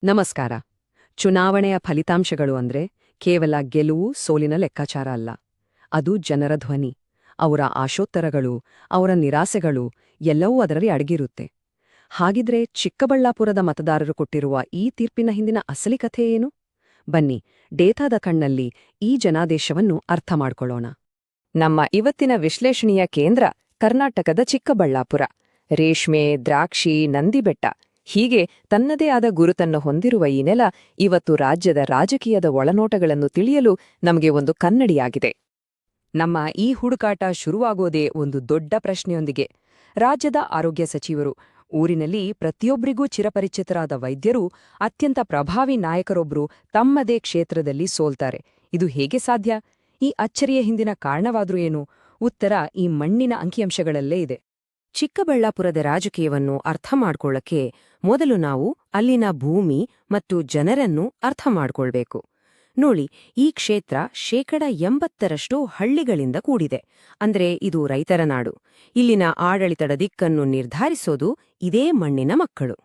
ನಮಸ್ಕಾರ. ಚುನಾವಣೆಯ ಫಲಿತಾಂಶಗಳು ಅಂದ್ರೆ ಕೇವಲ ಗೆಲುವು ಸೋಲಿನ ಲೆಕ್ಕಾಚಾರ ಅಲ್ಲ. ಅದು ಜನರ ಧ್ವನಿ, ಅವರ ಆಶೋತ್ತರಗಳು, ಅವರ ನಿರಾಸೆಗಳು ಎಲ್ಲವೂ ಅದರಲ್ಲಿ ಅಡಗಿರುತ್ತೆ. ಹಾಗಿದ್ರೆ ಚಿಕ್ಕಬಳ್ಳಾಪುರದ ಮತದಾರರು ಕೊಟ್ಟಿರುವ ಈ ತೀರ್ಪಿನ ಹಿಂದಿನ ಅಸಲಿ ಕಥೆ ಏನು? ಬನ್ನಿ, ಡೇಟಾದ ಕಣ್ಣಲ್ಲಿ ಈ ಜನಾದೇಶವನ್ನು ಅರ್ಥ ಮಾಡ್ಕೊಳ್ಳೋಣ. ನಮ್ಮ ಇವತ್ತಿನ ವಿಶ್ಲೇಷಣೆಯ ಕೇಂದ್ರ ಕರ್ನಾಟಕದ ಚಿಕ್ಕಬಳ್ಳಾಪುರ. ರೇಷ್ಮೆ, ದ್ರಾಕ್ಷಿ, ನಂದಿಬೆಟ್ಟ ಹೀಗೆ ತನ್ನದೇ ಆದ ಗುರುತನ್ನು ಹೊಂದಿರುವ ಈ ನೆಲ ಇವತ್ತು ರಾಜ್ಯದ ರಾಜಕೀಯದ ಒಳನೋಟಗಳನ್ನು ತಿಳಿಯಲು ನಮಗೆ ಒಂದು ಕನ್ನಡಿಯಾಗಿದೆ. ನಮ್ಮ ಈ ಹುಡುಕಾಟ ಶುರುವಾಗೋದೇ ಒಂದು ದೊಡ್ಡ ಪ್ರಶ್ನೆಯೊಂದಿಗೆ. ರಾಜ್ಯದ ಆರೋಗ್ಯ ಸಚಿವರು, ಊರಿನಲ್ಲಿ ಪ್ರತಿಯೊಬ್ಬರಿಗೂ ಚಿರಪರಿಚಿತರಾದ ವೈದ್ಯರು, ಅತ್ಯಂತ ಪ್ರಭಾವಿ ನಾಯಕರೊಬ್ಬರು ತಮ್ಮದೇ ಕ್ಷೇತ್ರದಲ್ಲಿ ಸೋಲ್ತಾರೆ. ಇದು ಹೇಗೆ ಸಾಧ್ಯ? ಈ ಅಚ್ಚರಿಯ ಹಿಂದಿನ ಕಾರಣವಾದ್ರೂ ಏನು? ಉತ್ತರ ಈ ಮಣ್ಣಿನ ಅಂಕಿಅಂಶಗಳಲ್ಲೇ ಇದೆ. ಚಿಕ್ಕಬಳ್ಳಾಪುರದ ರಾಜಕೀಯವನ್ನು ಅರ್ಥ ಮಾಡ್ಕೊಳ್ಳಕ್ಕೆ ಮೊದಲು ನಾವು ಅಲ್ಲಿನ ಭೂಮಿ ಮತ್ತು ಜನರನ್ನು ಅರ್ಥ ಮಾಡ್ಕೊಳ್ಬೇಕು. ನೋಡಿ, ಈ ಕ್ಷೇತ್ರ 80% ಹಳ್ಳಿಗಳಿಂದ ಕೂಡಿದೆ. ಅಂದ್ರೆ ಇದು ರೈತರ ನಾಡು. ಇಲ್ಲಿನ ಆಡಳಿತದ ದಿಕ್ಕನ್ನು ನಿರ್ಧರಿಸೋದು ಇದೇ ಮಣ್ಣಿನ ಮಕ್ಕಳು.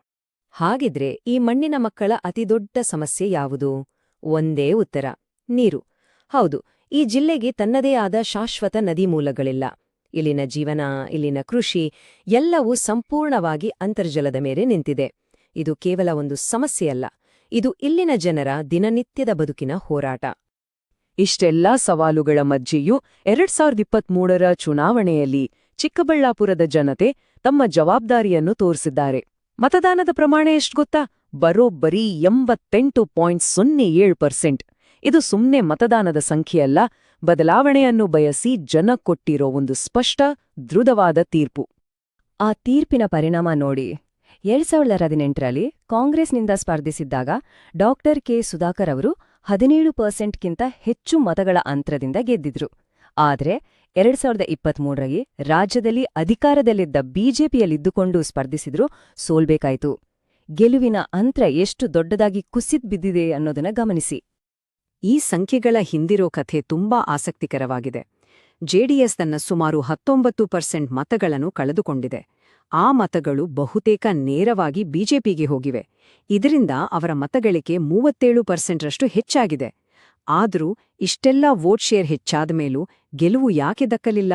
ಹಾಗಿದ್ರೆ ಈ ಮಣ್ಣಿನ ಮಕ್ಕಳ ಅತಿದೊಡ್ಡ ಸಮಸ್ಯೆ ಯಾವುದು? ಒಂದೇ ಉತ್ತರ: ನೀರು. ಹೌದು, ಈ ಜಿಲ್ಲೆಗೆ ತನ್ನದೇ ಆದ ಶಾಶ್ವತ ನದಿ ಮೂಲಗಳಿಲ್ಲ. ಇಲ್ಲಿನ ಜೀವನ, ಇಲ್ಲಿನ ಕೃಷಿ ಎಲ್ಲವೂ ಸಂಪೂರ್ಣವಾಗಿ ಅಂತರ್ಜಲದ ಮೇಲೆ ನಿಂತಿದೆ. ಇದು ಕೇವಲ ಒಂದು ಸಮಸ್ಯೆಯಲ್ಲ, ಇದು ಇಲ್ಲಿನ ಜನರ ದಿನನಿತ್ಯದ ಬದುಕಿನ ಹೋರಾಟ. ಇಷ್ಟೆಲ್ಲಾ ಸವಾಲುಗಳ ಮಧ್ಯೆಯೂ 2023ರ ಚುನಾವಣೆಯಲ್ಲಿ ಚಿಕ್ಕಬಳ್ಳಾಪುರದ ಜನತೆ ತಮ್ಮ ಜವಾಬ್ದಾರಿಯನ್ನು ತೋರಿಸಿದ್ದಾರೆ. ಮತದಾನದ ಪ್ರಮಾಣ ಎಷ್ಟು ಗೊತ್ತಾ? ಬರೋಬ್ಬರಿ 88.07%. ಇದು ಸುಮ್ನೆ ಮತದಾನದ ಸಂಖ್ಯೆಯಲ್ಲ, ಬದಲಾವಣೆಯನ್ನು ಬಯಸಿ ಜನ ಕೊಟ್ಟಿರೋ ಒಂದು ಸ್ಪಷ್ಟ, ದೃಢವಾದ ತೀರ್ಪು. ಆ ತೀರ್ಪಿನ ಪರಿಣಾಮ ನೋಡಿ. 2018ರಲ್ಲಿ ಕಾಂಗ್ರೆಸ್ನಿಂದ ಸ್ಪರ್ಧಿಸಿದ್ದಾಗ ಕೆ ಸುಧಾಕರ್ ಅವರು 17%ಗಿಂತ ಹೆಚ್ಚು ಮತಗಳ ಅಂತರದಿಂದ ಗೆದ್ದಿದ್ರು. ಆದ್ರೆ 2023ರಲ್ಲಿ ರಾಜ್ಯದಲ್ಲಿ ಅಧಿಕಾರದಲ್ಲಿದ್ದ ಬಿಜೆಪಿಯಲ್ಲಿದ್ದುಕೊಂಡು ಸ್ಪರ್ಧಿಸಿದ್ರು, ಸೋಲ್ಬೇಕಾಯ್ತು. ಗೆಲುವಿನ ಅಂತರ ಎಷ್ಟು ದೊಡ್ಡದಾಗಿ ಕುಸಿದ್ ಬಿದ್ದಿದೆ ಅನ್ನೋದನ್ನ ಗಮನಿಸಿ. ಈ ಸಂಖ್ಯೆಗಳ ಹಿಂದಿರೋ ಕಥೆ ತುಂಬಾ ಆಸಕ್ತಿಕರವಾಗಿದೆ. ಜೆಡಿಎಸ್ ತನ್ನ ಸುಮಾರು 19% ಮತಗಳನ್ನು ಕಳೆದುಕೊಂಡಿದೆ. ಆ ಮತಗಳು ಬಹುತೇಕ ನೇರವಾಗಿ ಬಿಜೆಪಿಗೆ ಹೋಗಿವೆ. ಇದರಿಂದ ಅವರ ಮತಗಳಿಕೆ 37%ರಷ್ಟು ಹೆಚ್ಚಾಗಿದೆ. ಆದರೂ ಇಷ್ಟೆಲ್ಲ ವೋಟ್ ಶೇರ್ ಹೆಚ್ಚಾದ ಮೇಲೂ ಗೆಲುವು ಯಾಕೆ ದಕ್ಕಲಿಲ್ಲ?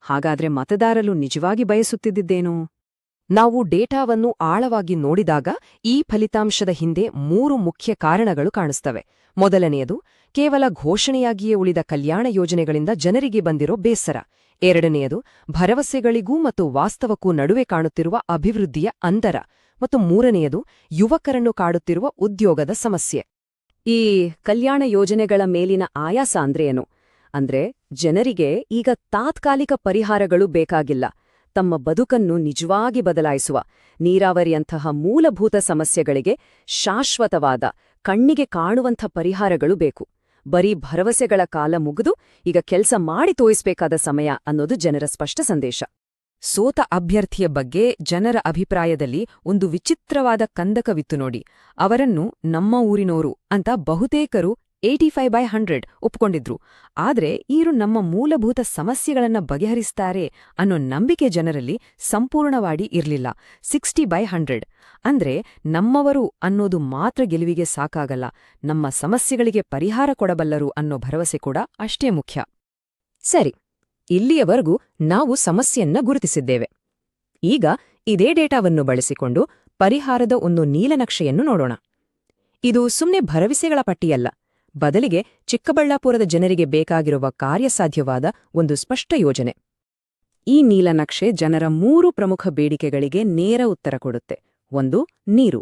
ಹಾಗಾದ್ರೆ ಮತದಾರರು ನಿಜವಾಗಿ ಬಯಸುತ್ತಿದ್ದೇನೋ? ನಾವು ಡೇಟಾವನ್ನು ಆಳವಾಗಿ ನೋಡಿದಾಗ ಈ ಫಲಿತಾಂಶದ ಹಿಂದೆ 3 ಮುಖ್ಯ ಕಾರಣಗಳು ಕಾಣಿಸ್ತವೆ. ಮೊದಲನೆಯದು, ಕೇವಲ ಘೋಷಣೆಯಾಗಿಯೇ ಉಳಿದ ಕಲ್ಯಾಣ ಯೋಜನೆಗಳಿಂದ ಜನರಿಗೆ ಬಂದಿರೋ ಬೇಸರ. ಎರಡನೆಯದು, ಭರವಸೆಗಳಿಗೂ ಮತ್ತು ವಾಸ್ತವಕ್ಕೂ ನಡುವೆ ಕಾಣುತ್ತಿರುವ ಅಭಿವೃದ್ಧಿಯ ಅಂತರ. ಮತ್ತು ಮೂರನೆಯದು, ಯುವಕರನ್ನು ಕಾಡುತ್ತಿರುವ ಉದ್ಯೋಗದ ಸಮಸ್ಯೆ. ಈ ಕಲ್ಯಾಣ ಯೋಜನೆಗಳ ಮೇಲಿನ ಆಯಾಸ ಅಂದ್ರೇನು? ಅಂದ್ರೆ ಜನರಿಗೆ ಈಗ ತಾತ್ಕಾಲಿಕ ಪರಿಹಾರಗಳು ಬೇಕಾಗಿಲ್ಲ, ತಮ್ಮ ಬದುಕನ್ನು ನಿಜವಾಗಿ ಬದಲಾಯಿಸುವ ನೀರಾವರಿಯಂತಹ ಮೂಲಭೂತ ಸಮಸ್ಯೆಗಳಿಗೆ ಶಾಶ್ವತವಾದ, ಕಣ್ಣಿಗೆ ಕಾಣುವಂಥ ಪರಿಹಾರಗಳು ಬೇಕು. ಬರೀ ಭರವಸೆಗಳ ಕಾಲ ಮುಗಿದು ಈಗ ಕೆಲಸ ಮಾಡಿ ತೋರಿಸಬೇಕಾದ ಸಮಯ ಅನ್ನೋದು ಜನರ ಸ್ಪಷ್ಟ ಸಂದೇಶ. ಸೋತ ಅಭ್ಯರ್ಥಿಯ ಬಗ್ಗೆ ಜನರ ಅಭಿಪ್ರಾಯದಲ್ಲಿ ಒಂದು ವಿಚಿತ್ರವಾದ ಕಂದಕವಿತ್ತು ನೋಡಿ. ಅವರನ್ನು ನಮ್ಮ ಊರಿನೋರು ಅಂತ ಬಹುತೇಕರು 85/100 ಒಪ್ಕೊಂಡಿದ್ರು. ಆದ್ರೆ ಈರು ನಮ್ಮ ಮೂಲಭೂತ ಸಮಸ್ಯೆಗಳನ್ನ ಬಗೆಹರಿಸ್ತಾರೆ ಅನ್ನೋ ನಂಬಿಕೆ ಜನರಲ್ಲಿ ಸಂಪೂರ್ಣವಾಗಿ ಇರ್ಲಿಲ್ಲ. 60/100 ಅಂದ್ರೆ ನಮ್ಮವರು ಅನ್ನೋದು ಮಾತ್ರ ಗೆಲುವಿಗೆ ಸಾಕಾಗಲ್ಲ, ನಮ್ಮ ಸಮಸ್ಯೆಗಳಿಗೆ ಪರಿಹಾರ ಕೊಡಬಲ್ಲರು ಅನ್ನೋ ಭರವಸೆ ಕೂಡ ಅಷ್ಟೇ ಮುಖ್ಯ. ಸರಿ, ಇಲ್ಲಿಯವರೆಗೂ ನಾವು ಸಮಸ್ಯೆಯನ್ನ ಗುರುತಿಸಿದ್ದೇವೆ. ಈಗ ಇದೇ ಡೇಟಾವನ್ನು ಬಳಸಿಕೊಂಡು ಪರಿಹಾರದ ಒಂದು ನೀಲನಕ್ಷೆಯನ್ನು ನೋಡೋಣ. ಇದು ಸುಮ್ನೆ ಭರವಸೆಗಳ ಪಟ್ಟಿಯಲ್ಲ, ಬದಲಿಗೆ ಚಿಕ್ಕಬಳ್ಳಾಪುರದ ಜನರಿಗೆ ಬೇಕಾಗಿರುವ ಕಾರ್ಯಸಾಧ್ಯವಾದ ಒಂದು ಸ್ಪಷ್ಟ ಯೋಜನೆ. ಈ ನೀಲನಕ್ಷೆ ಜನರ 3 ಪ್ರಮುಖ ಬೇಡಿಕೆಗಳಿಗೆ ನೇರ ಉತ್ತರ ಕೊಡುತ್ತೆ. 1. ನೀರು.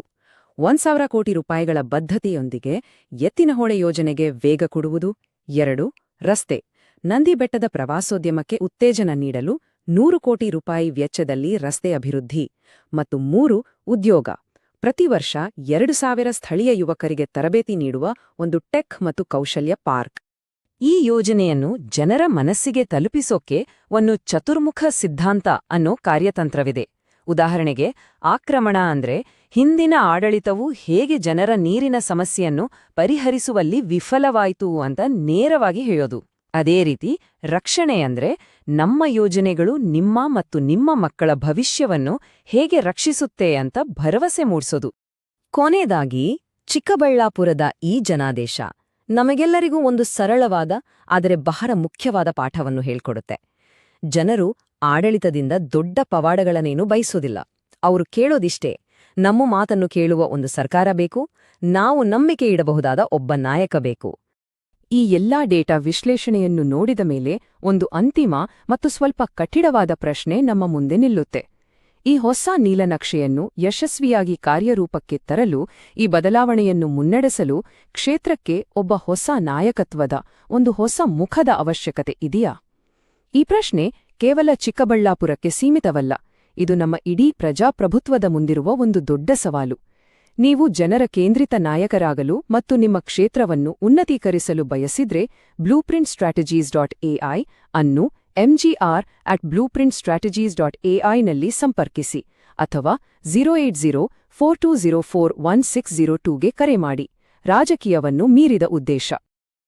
1,000 ಕೋಟಿ ರೂಪಾಯಿಗಳ ಬದ್ಧತೆಯೊಂದಿಗೆ ಎತ್ತಿನಹೊಳೆ ಯೋಜನೆಗೆ ವೇಗ ಕೊಡುವುದು. 2. ರಸ್ತೆ. ನಂದಿಬೆಟ್ಟದ ಪ್ರವಾಸೋದ್ಯಮಕ್ಕೆ ಉತ್ತೇಜನ ನೀಡಲು 100 ಕೋಟಿ ರೂಪಾಯಿ ವೆಚ್ಚದಲ್ಲಿ ರಸ್ತೆ ಅಭಿವೃದ್ಧಿ. ಮತ್ತು 3. ಉದ್ಯೋಗ. ಪ್ರತಿ ವರ್ಷ 2,000 ಸ್ಥಳೀಯ ಯುವಕರಿಗೆ ತರಬೇತಿ ನೀಡುವ ಒಂದು ಟೆಕ್ ಮತ್ತು ಕೌಶಲ್ಯ ಪಾರ್ಕ್. ಈ ಯೋಜನೆಯನ್ನು ಜನರ ಮನಸ್ಸಿಗೆ ತಲುಪಿಸೋಕೆ ಒಂದು ಚತುರ್ಮುಖ ಸಿದ್ಧಾಂತ ಅನ್ನೋ ಕಾರ್ಯತಂತ್ರವಿದೆ. ಉದಾಹರಣೆಗೆ, ಆಕ್ರಮಣ ಅಂದ್ರೆ ಹಿಂದಿನ ಆಡಳಿತವು ಹೇಗೆ ಜನರ ನೀರಿನ ಸಮಸ್ಯೆಯನ್ನು ಪರಿಹರಿಸುವಲ್ಲಿ ವಿಫಲವಾಯಿತು ಅಂತ ನೇರವಾಗಿ ಹೇಳೋದು. ಅದೇ ರೀತಿ ರಕ್ಷಣೆ ಅಂದ್ರೆ ನಮ್ಮ ಯೋಜನೆಗಳು ನಿಮ್ಮ ಮತ್ತು ನಿಮ್ಮ ಮಕ್ಕಳ ಭವಿಷ್ಯವನ್ನು ಹೇಗೆ ರಕ್ಷಿಸುತ್ತೆ ಅಂತ ಭರವಸೆ ಮೂಡಿಸೋದು. ಕೊನೆಯದಾಗಿ ಚಿಕ್ಕಬಳ್ಳಾಪುರದ ಈ ಜನಾದೇಶ ನಮಗೆಲ್ಲರಿಗೂ ಒಂದು ಸರಳವಾದ ಆದರೆ ಬಹಳ ಮುಖ್ಯವಾದ ಪಾಠವನ್ನು ಹೇಳ್ಕೊಡುತ್ತೆ. ಜನರು ಆಡಳಿತದಿಂದ ದೊಡ್ಡ ಪವಾಡಗಳನ್ನೇನೂ ಬಯಸೋದಿಲ್ಲ. ಅವರು ಕೇಳೋದಿಷ್ಟೇ, ನಮ್ಮ ಮಾತನ್ನು ಕೇಳುವ ಒಂದು ಸರ್ಕಾರ ಬೇಕು, ನಾವು ನಂಬಿಕೆ ಇಡಬಹುದಾದ ಒಬ್ಬ ನಾಯಕ ಬೇಕು. ಈ ಎಲ್ಲಾ ಡೇಟಾ ವಿಶ್ಲೇಷಣೆಯನ್ನು ನೋಡಿದ ಮೇಲೆ ಒಂದು ಅಂತಿಮ ಮತ್ತು ಸ್ವಲ್ಪ ಕಠಿಣವಾದ ಪ್ರಶ್ನೆ ನಮ್ಮ ಮುಂದೆ ನಿಲ್ಲುತ್ತೆ. ಈ ಹೊಸ ನೀಲನಕ್ಷೆಯನ್ನು ಯಶಸ್ವಿಯಾಗಿ ಕಾರ್ಯರೂಪಕ್ಕೆ ತರಲು, ಈ ಬದಲಾವಣೆಯನ್ನು ಮುನ್ನಡೆಸಲು ಕ್ಷೇತ್ರಕ್ಕೆ ಒಬ್ಬ ಹೊಸ ನಾಯಕತ್ವದ, ಒಂದು ಹೊಸ ಮುಖದ ಅವಶ್ಯಕತೆ ಇದೆಯಾ? ಈ ಪ್ರಶ್ನೆ ಕೇವಲ ಚಿಕ್ಕಬಳ್ಳಾಪುರಕ್ಕೆ ಸೀಮಿತವಲ್ಲ, ಇದು ನಮ್ಮ ಇಡೀ ಪ್ರಜಾಪ್ರಭುತ್ವದ ಮುಂದಿರುವ ಒಂದು ದೊಡ್ಡ ಸವಾಲು. ನೀವು ಜನರ ಕೇಂದ್ರಿತ ನಾಯಕರಾಗಲು ಮತ್ತು ನಿಮ್ಮ ಕ್ಷೇತ್ರವನ್ನು ಉನ್ನತೀಕರಿಸಲು ಬಯಸಿದ್ರೆ blueprintstrategies.ai ಅನ್ನು mgr@blueprintstrategies.ai ನಲ್ಲಿ ಸಂಪರ್ಕಿಸಿ ಅಥವಾ 08042041602ಗೆ ಕರೆ ಮಾಡಿ. ರಾಜಕೀಯವನ್ನು ಮೀರಿದ ಉದ್ದೇಶ.